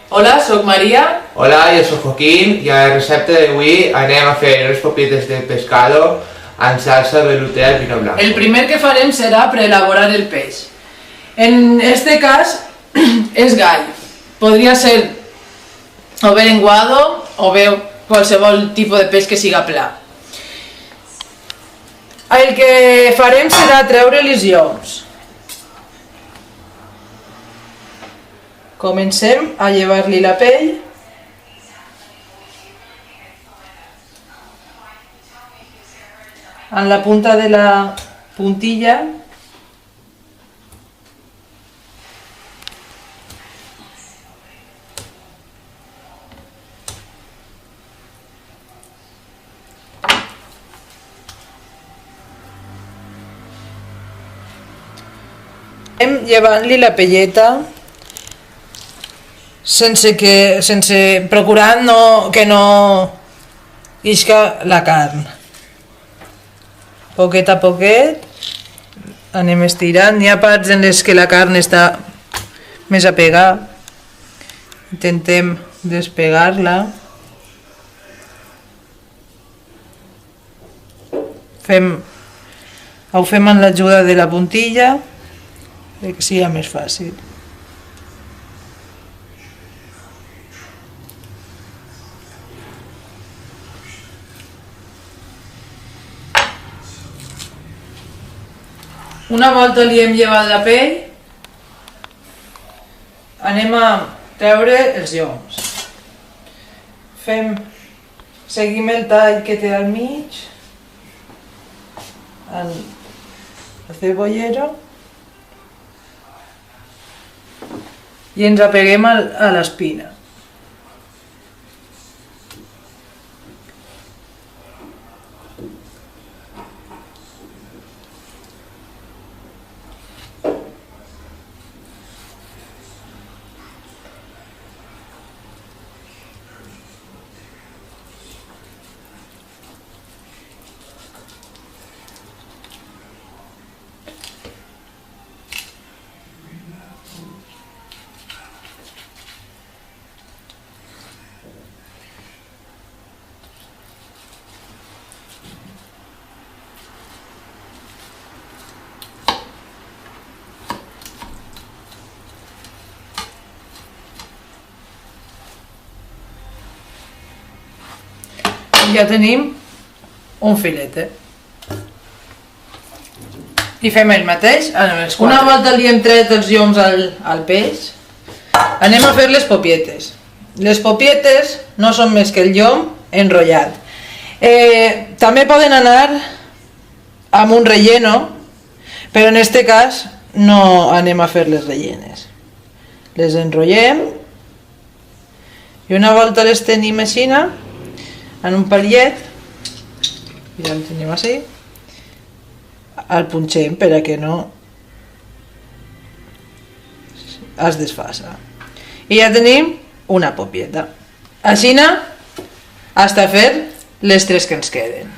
Hola, soc Maria. Hola, jo soc Joaquín i a la recepta d'avui anem a fer les papites de pescado amb salsa velutea al vino blanco. El primer que farem serà preelaborar el peix. En este cas és gall. Podria ser o bé lenguado o bé qualsevol tipus de peix que siga pla. El que farem serà treure les lloms. Comencem a llevar-li la pell. En la punta de la puntilla llevant-li la pelleta procurant que no isca la carn. Poquet a poquet anem estirant. N'hi ha parts en les que la carn està més apegada. Intentem despegar-la. Ho fem amb l'ajuda de la puntilla perquè sigui més fàcil. Una volta li hem llevat la pell, anem a treure els lloms. Seguim el tall que té al mig, el cebollero, i ens apeguem a l'espina. Ja tenim un filet. I fem el mateix amb els quatre. Una volta li hem tret els lloms al peix, anem a fer les popietes. Les popietes no són més que el llom enrotllat. També poden anar amb un relleno, però en este cas no anem a fer les rellenes. Les enrotllem i una volta les tenim així, en un palillet, ja el tenim així, el punxem per a que no es desfassa. I ja tenim una popieta. Així hasta fer les tres que ens queden.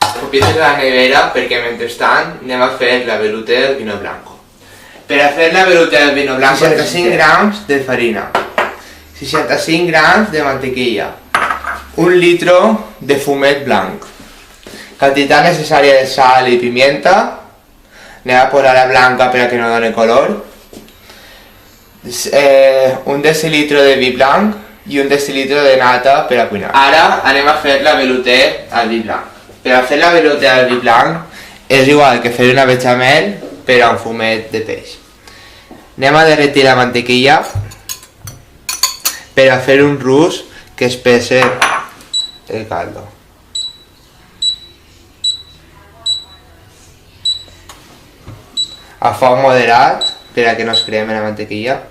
Les popietes a la nevera perquè mentrestant anem a fer la velutea del vino blanco. Per a fer la velutea del vino blanco 65 grams de farina, 65 grams de mantequilla, 1 litro de fumet blanc, quantitat necessària de sal i pimienta, anem a posar la blanca per a que no doni color, 1 decilitro de vi blanc i 1 decilitro de nata per a cuinar. Ara anem a fer la velutea al vi blanc. Per a fer la velutea al vi blanc és igual que fer una bechamel per a un fumet de peix. Anem a derretir la mantequilla per a fer un rus que espesse el caldo. A foc moderat per a que no es cremi la mantequilla.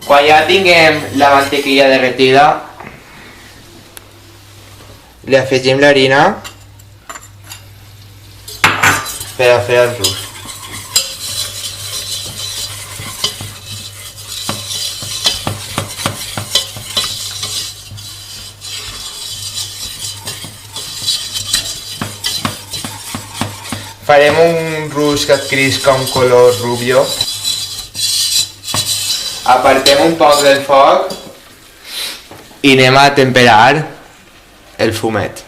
Quan ja tinguem la mantequilla derretida, li afegim l'harina per a fer el rus. Farem un rusc que adquirisca un color rubio. Apartem un poc del foc i anem a temperar el fumet.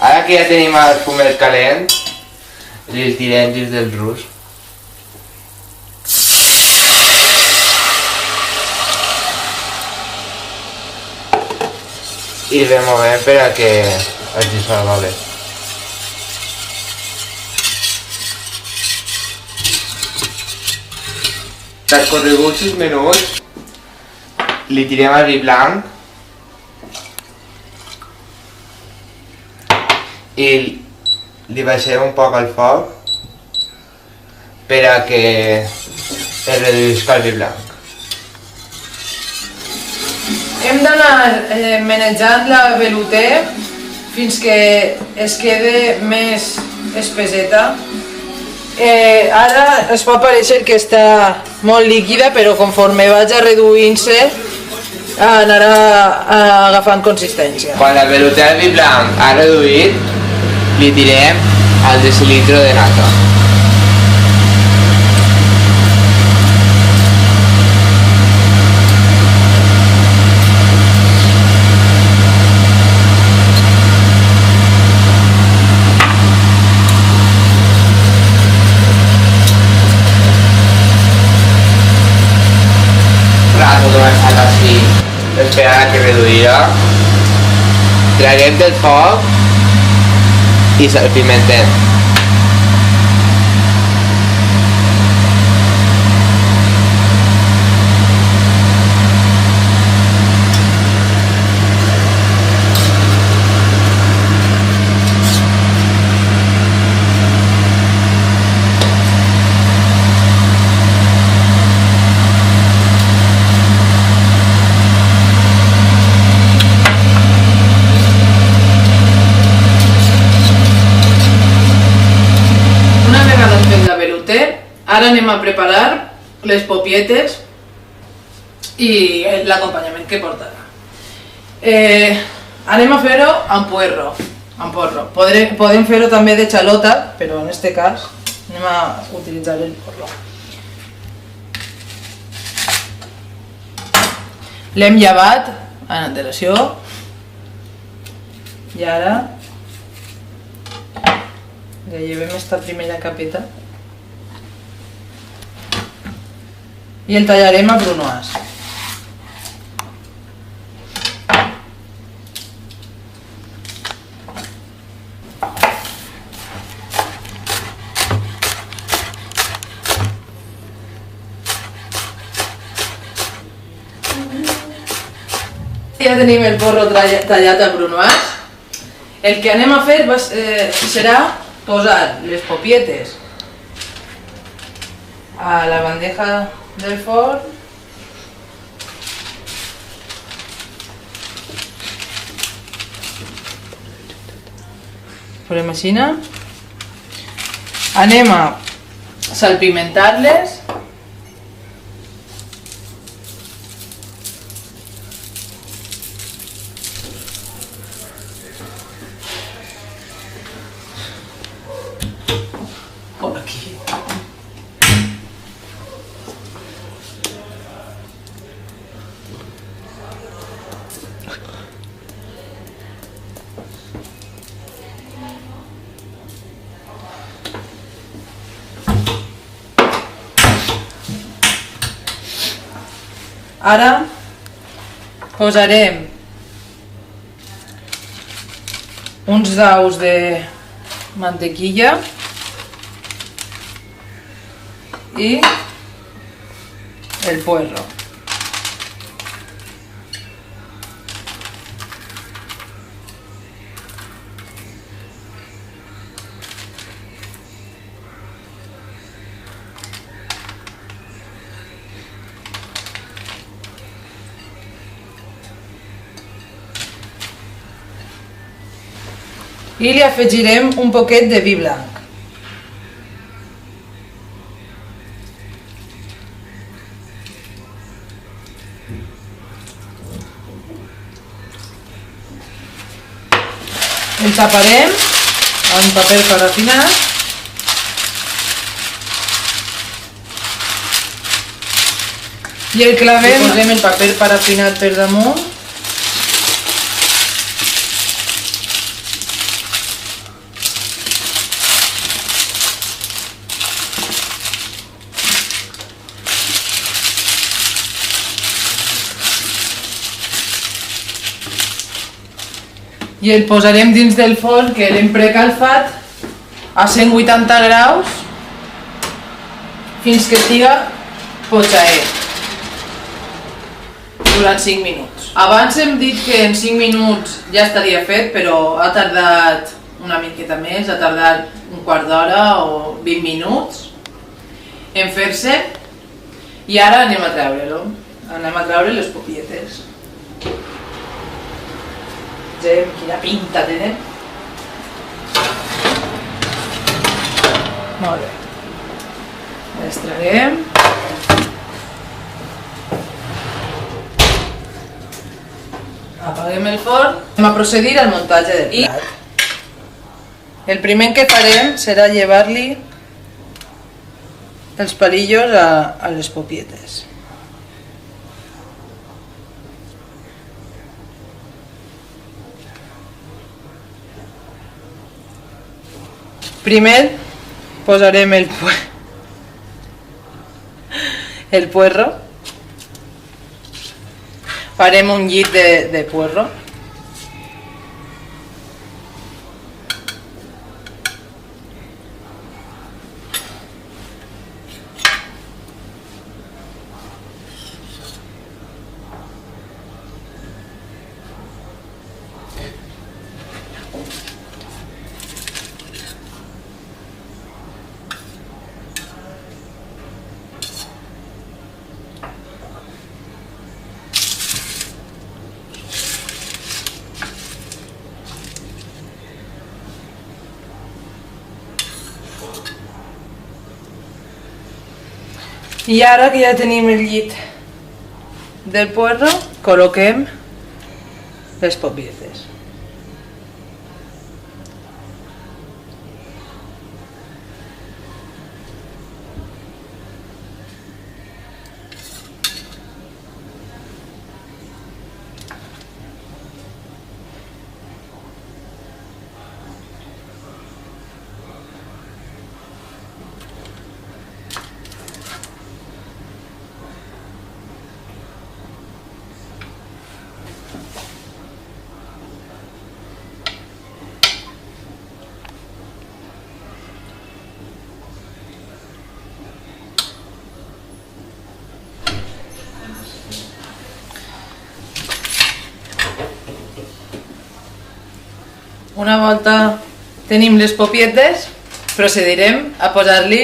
Ara que ja tenim el fumet calent, li tirem dins del rusc. I removem per a que es dissolga bé. Transcorreguts 6 minuts, li tirem el vi blanc i li baixem un poc al foc per a que es reduïsca el vi blanc. Hem d'anar menjant la veluter fins que es quede més espeseta. Ara es fa paréixer que està molt líquida, però conforme vagi reduint-se anarà agafant consistència. Quan la veluter del vi blanc ha reduït, li tirem el decilitro de nata. Així, esperant que reduïra, traguem del foc i salpimentem. Ara anem a preparar les popietes i l'acompanyament que portarà. Anem a fer-ho amb porro. Podem fer-ho també de xalota, però en aquest cas anem a utilitzar el porro. L'hem llevat en antelació i ara li llevem esta primera capeta i el tallarem a brunoise. Ja tenim el porro tallat a brunoise. El que anem a fer serà posar les popietes a la bandeja del forn farem així. Anem a salpimentar-les por aquí. Ara posarem uns daus de mantequilla i el puerro. I li afegirem un poquet de vi blanc. El taparem amb paper parafinat i el clavem, posem el paper parafinat per damunt i el posarem dins del forn que l'hem precalfat a 180 graus fins que estiga potxaet durant 5 minuts. Abans hem dit que en 5 minuts ja estaria fet, però ha tardat una miqueta més, ha tardat un quart d'hora o 20 minuts en fer-se i ara anem a treure-lo. Anem a treure les popietes. Quina pinta tenen. Molt bé. Les traguem. Apaguem el forn. Anem a procedir al muntatge del plat. El primer que farem serà llevar-li els palillos a les popietes. Primer posarem el puerro. Farem un llit de puerro. I ara que ja tenim el llit del puerro, col·loquem les popietes. Una volta tenim les popietes, procedirem a posar-li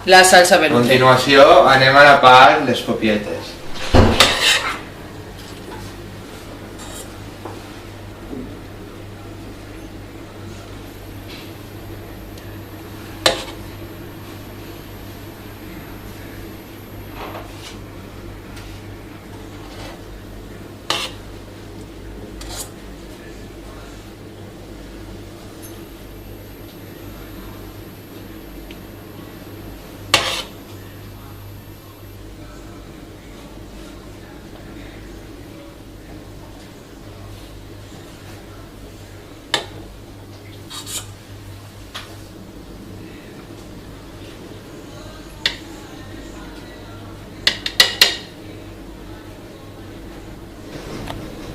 la salsa veluter. A continuació anem a la part les popietes.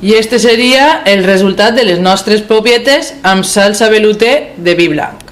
I este seria el resultat de les nostres popietes amb salsa veluter de vi blanc.